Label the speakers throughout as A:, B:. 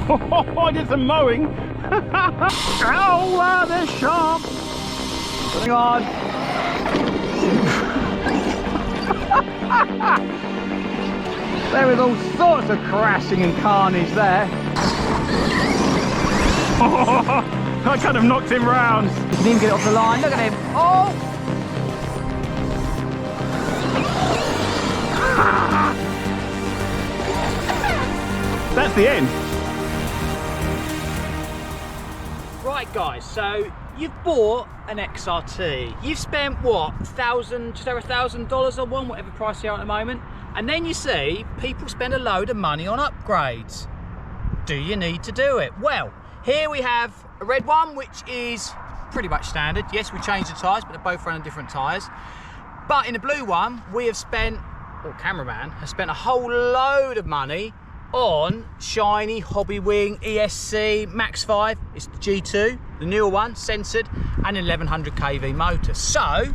A: I did some mowing. Ow, they're sharp.
B: Hang on. There was all sorts of crashing and carnage there.
A: I kind of knocked him round.
B: You can even get it off the line. Look at him. Oh!
A: That's the end.
C: Right guys, so you've bought an XRT. You've spent what, just over $1,000 on one, whatever price they are at the moment. And then you see people spend a load of money on upgrades. Do you need to do it? Well, here we have a red one, which is pretty much standard. Yes, we changed the tyres, but they're both running different tyres. But in the blue one, we have spent, or cameraman has spent a whole load of money on shiny Hobbywing ESC Max5. It's the G2, the newer one, censored, and an 1100 kV motor. So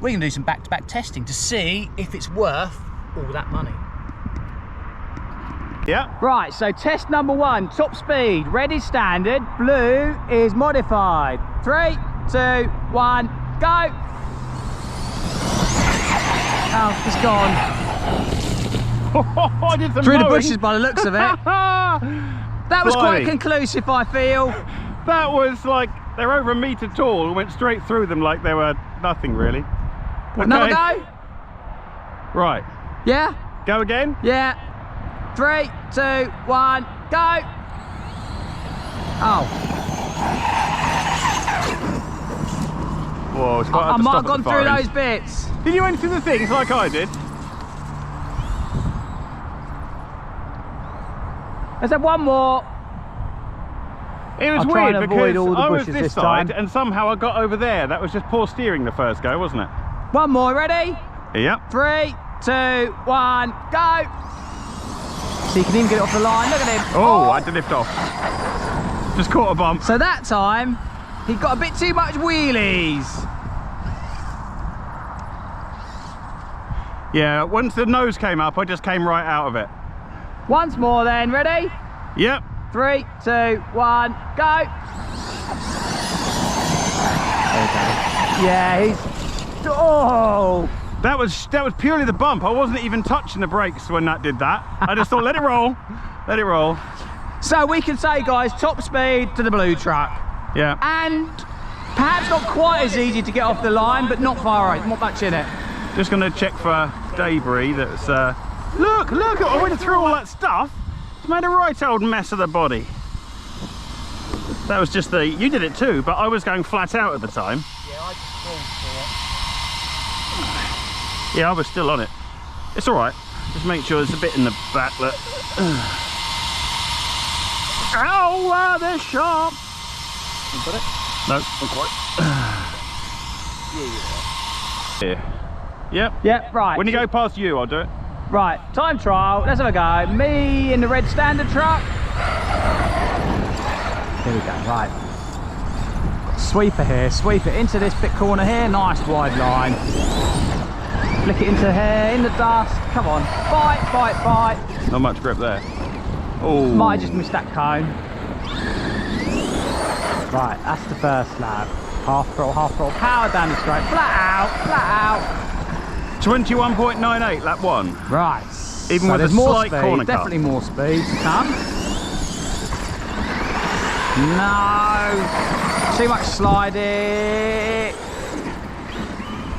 C: we're going to do some back-to-back testing to see if it's worth all that money.
A: Yeah.
B: Right, so test number one, top speed, red is standard, blue is modified. 3, 2, 1, go! Oh, it's gone.
A: I did some
B: Through
A: mowing.
B: the bushes by the looks of it. That was quite conclusive, I feel.
A: That was like, they're over a metre tall and went straight through them like they were nothing really. Okay.
B: Another go?
A: Right.
B: Yeah?
A: Go again?
B: Yeah. 3, 2, 1, go! Oh.
A: Whoa, it's quite hard
B: I
A: to
B: might
A: stop
B: have gone
A: at the far
B: through
A: end.
B: those bits.
A: Did you enter the things like I did?
B: Let's have one more.
A: It was
B: I'll try
A: weird
B: and avoid
A: because
B: all the
A: I was
B: bushes
A: this
B: this
A: side
B: time.
A: and somehow I got over there. That was just poor steering the first go, wasn't it?
B: One more, ready?
A: Yep.
B: 3, 2, 1, go! So you can even get it off the line, look at him.
A: Oh, I had to lift off. Just caught a bump.
B: So that time, he got a bit too much wheelies.
A: Yeah, once the nose came up, I just came right out of it.
B: Once more then, ready?
A: Yep.
B: 3, 2, 1, go! Yeah, he's... Oh!
A: That was purely the bump. I wasn't even touching the brakes when that did that. I just thought, let it roll. Let it roll.
B: So we can say, guys, top speed to the blue truck.
A: Yeah.
B: And perhaps not quite as easy to get off the line, but not far right, not much in it.
A: Just going to check for debris that's... Look, I went through all that stuff. It's made a right old mess of the body. That was just the... You did it too, but I was going flat out at the time.
C: Yeah, I just crawled for
A: Yeah, I was still on it. It's all right. Just make sure there's a bit in the back that... Ow, they're sharp.
C: You got it?
A: No, not quite. Yeah. Yep.
B: Yep, right.
A: When you go past you, I'll do it.
B: Right, time trial, let's have a go. Me in the red standard truck. Here we go, right. Sweeper here, sweep it into this bit corner here, nice wide line. Flick it into here, in the dust, come on. Bite, bite, bite.
A: Not much grip there. Oh.
B: Might have just missed that cone. Right, that's the first lap. Half throttle, power down the straight, flat out, flat out.
A: 21.98, lap one.
B: Right.
A: Even
B: so
A: with
B: there's
A: a
B: more
A: slight
B: speed,
A: corner cut.
B: definitely more speed to come. No. Too much sliding.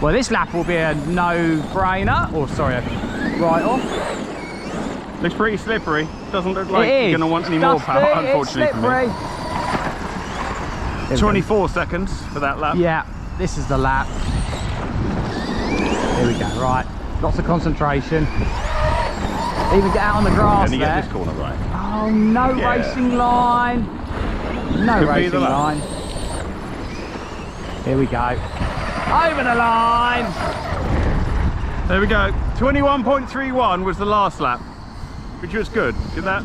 B: Well, this lap will be a no-brainer. Or sorry, a write-off.
A: Looks pretty slippery. Doesn't look like
B: It is.
A: you're going to want any
B: It's
A: more
B: dusty,
A: power,
B: it's
A: unfortunately for me.
B: slippery.
A: 24 seconds for that lap.
B: Yeah, this is the lap. Here we go, right. Lots of concentration. Even get out on the grass
A: And you
B: there.
A: get this corner right.
B: Oh, no
A: Yeah.
B: racing line. No
A: Could be
B: racing
A: the lap.
B: line. Here we go. Over the line.
A: There we go. 21.31 was the last lap, which was good. Did that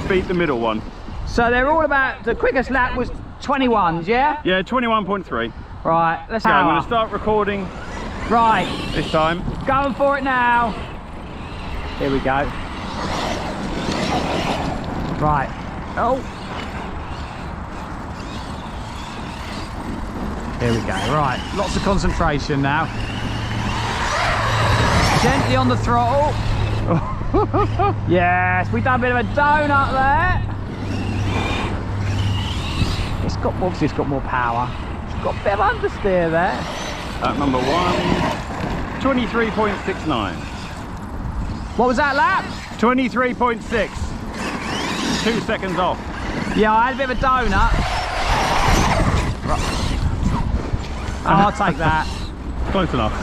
A: beat the middle one?
B: So they're all about, the quickest lap was 21s, yeah?
A: Yeah, 21.3.
B: Right, let's
A: Okay, I'm
B: go.
A: going to start recording
B: Right,
A: this time.
B: going for it now. Here we go. Right. Oh. Here we go. Right, lots of concentration now. Gently on the throttle. Yes, we've done a bit of a donut there. It's got, obviously it's got more power. It's got a bit of understeer there.
A: Lap number 1, 23.69.
B: What was that lap?
A: 23.6. 2 seconds off.
B: Yeah, I had a bit of a donut. Oh, I'll take that.
A: Close enough.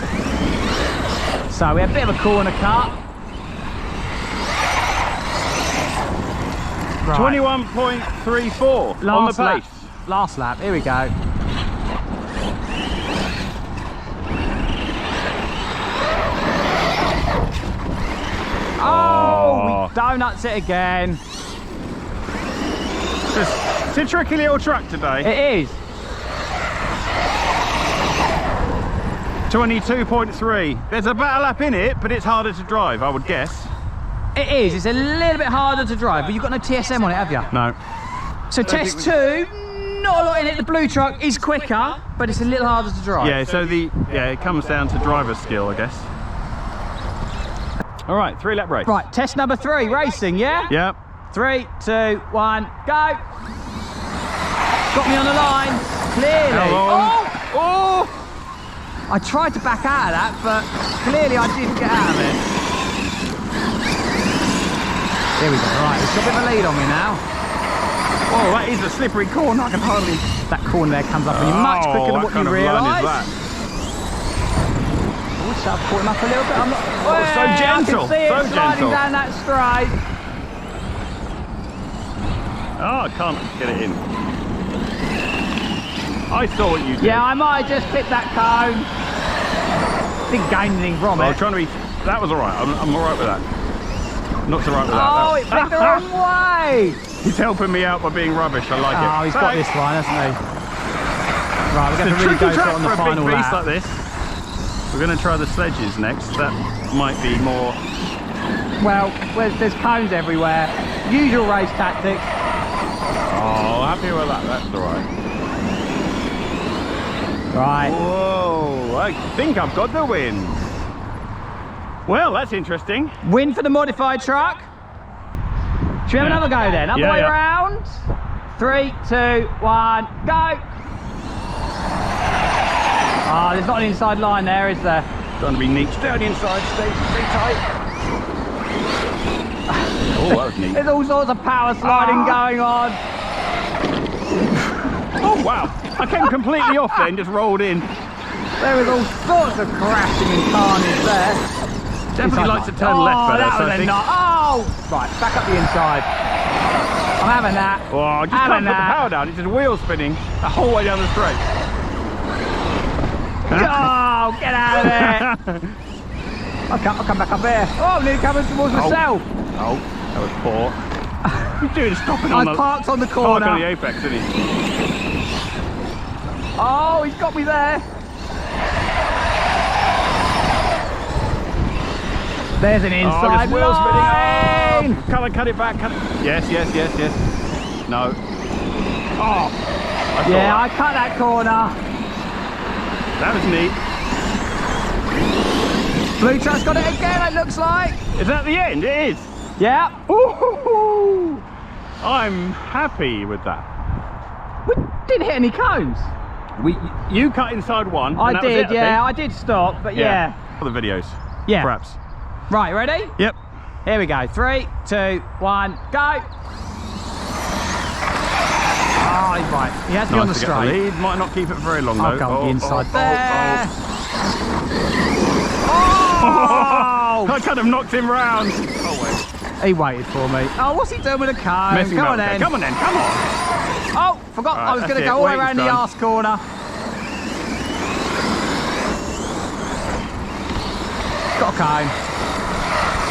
B: So we had a bit of a corner cut. Right.
A: 21.34 on the
B: lap.
A: pace.
B: Last lap, here we go. Oh, we donuts it again.
A: It's a tricky little truck today.
B: It is.
A: 22.3. There's a better lap in it, but it's harder to drive, I would guess.
B: It is. It's a little bit harder to drive, but you've got no TSM on it, have you?
A: No.
B: So test 2, not a lot in it. The blue truck is quicker, but it's a little harder to drive.
A: Yeah, so it comes down to driver's skill, I guess. All right, 3-lap race.
B: Right, test number 3, racing, yeah?
A: Yep.
B: 3, 2, 1, go. Got me on the line, clearly. Oh! I tried to back out of that, but clearly I didn't get out of it. Here we go, right, it's got a bit of a lead on me now.
A: Oh, that is a slippery corner, I can hardly...
B: That corner there comes up on you much quicker than what you realise. I wish I'd caught him up a little bit. I'm not...
A: Oh, so gentle,
B: I can see it
A: so
B: sliding
A: gentle.
B: down that straight.
A: Oh, I can't get it in. I saw what you did.
B: Yeah, I might have just clipped that cone. Didn't gain anything from
A: I
B: it.
A: was trying to be... That was all right. I'm all right with that. Not so right with that.
B: Oh, it flipped the wrong way.
A: He's helping me out by being rubbish. I like it.
B: Oh, he's got this one, hasn't he? Right, we're going to
A: It's a
B: really
A: tricky
B: go for it
A: track
B: on the
A: for a big
B: final
A: beast
B: lap.
A: like this. We're going to try the sledges next. That might be more...
B: Well, there's cones everywhere. Usual race tactics.
A: Oh, happy with that. That's all right.
B: Right.
A: Whoa, I think I've got the win. Well, that's interesting.
B: Win for the modified truck. Should we have another go then? Other way round. 3, 2, 1, go. Oh, there's not an inside line there, is there?
A: Trying to be neat. Down the inside, stay tight. Oh, that was neat.
B: There's all sorts of power sliding going on.
A: Oh, wow. I came completely off then, just rolled in.
B: There was all sorts of crashing and carnage there.
A: Definitely likes to turn left better,
B: that
A: so
B: was
A: I think.
B: Oh! Right, back up the inside. I'm having that.
A: Oh, I just can't put the power down. It's just wheel spinning the whole way down the straight.
B: Oh, get out of there. I'll come back up here. Oh, I'm nearly coming towards myself.
A: Oh, that was poor. He's doing stopping on
B: I parked on the corner.
A: Park on the apex, isn't he?
B: Oh, he's got me there. There's an inside
A: wheel
B: line.
A: spinning. Oh, can I cut it back? Yes. No. Oh.
B: Yeah, I cut that corner.
A: That was neat.
B: Blue truck's got it again, it looks like.
A: Is that the end? It is.
B: Yeah.
A: Ooh. I'm happy with that.
B: We didn't hit any cones.
A: You cut inside one. And
B: I
A: that was
B: did,
A: it,
B: yeah.
A: I
B: I did stop, but yeah.
A: Other videos.
B: Yeah.
A: Perhaps.
B: Right, ready?
A: Yep.
B: Here we go. 3, 2, 1, go. Oh, he's right. He has to be on the
A: Nice to get the
B: straight.
A: lead. Might not keep it very long
B: I'll
A: though.
B: go on the inside there.
A: Oh! I kind of knocked him round. Oh wait.
B: He waited for me. Oh, what's he doing with a cone?
A: Messing
B: Come on
A: about.
B: then.
A: Come on then. Come on.
B: Oh, forgot
A: Right,
B: I was going to
A: that's
B: go
A: it.
B: all the way
A: Waiting's
B: around the
A: done.
B: arse corner. Got a cone.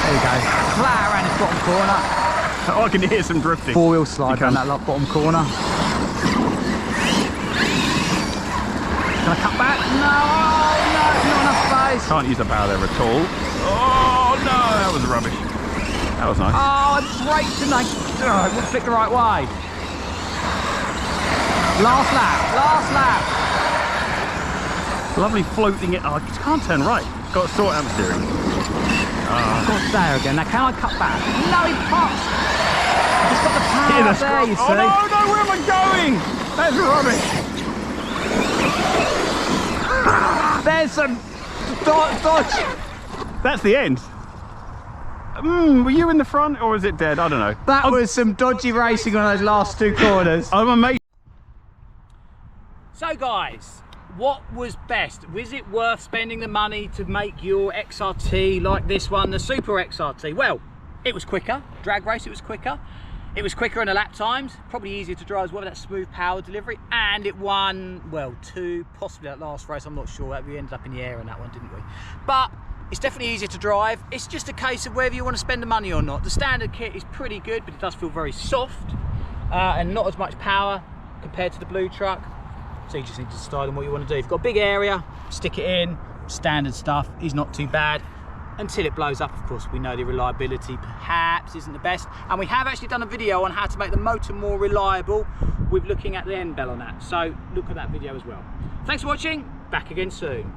B: There we go. Flat around this bottom corner.
A: Oh, I can hear some drifting.
B: Four-wheel slide
A: You
B: down
A: can.
B: that bottom corner. Can I cut back? No, oh, no, not enough space.
A: Can't use the power there at all. Oh no, that was rubbish. That was nice.
B: Oh, I braked and I wouldn't flick the right way. Last lap.
A: Lovely floating it. Oh, I can't turn right. Got to sort out the steering.
B: I've got to stay there again. Now, can I cut back? No, he pops. It's got the power up there, you see.
A: Oh, no, where am I going? That's rubbish.
B: There's some dodge.
A: That's the end. Were you in the front or is it dead? I don't know.
B: That was some dodgy racing on those last 2 corners.
A: I'm amazed.
C: So guys, what was best? Was it worth spending the money to make your XRT like this one, the Super XRT? Well, it was quicker. Drag race, it was quicker. It was quicker in the lap times, probably easier to drive as well, that smooth power delivery, and it won, well, 2, possibly that last race, I'm not sure. We ended up in the air in that one, didn't we? But it's definitely easier to drive. It's just a case of whether you want to spend the money or not. The standard kit is pretty good, but it does feel very soft and not as much power compared to the blue truck. So you just need to decide on what you want to do. If you've got a big area, stick it in, standard stuff is not too bad. Until it blows up, of course. We know the reliability perhaps isn't the best. And we have actually done a video on how to make the motor more reliable with looking at the end bell on that. So look at that video as well. Thanks for watching, back again soon.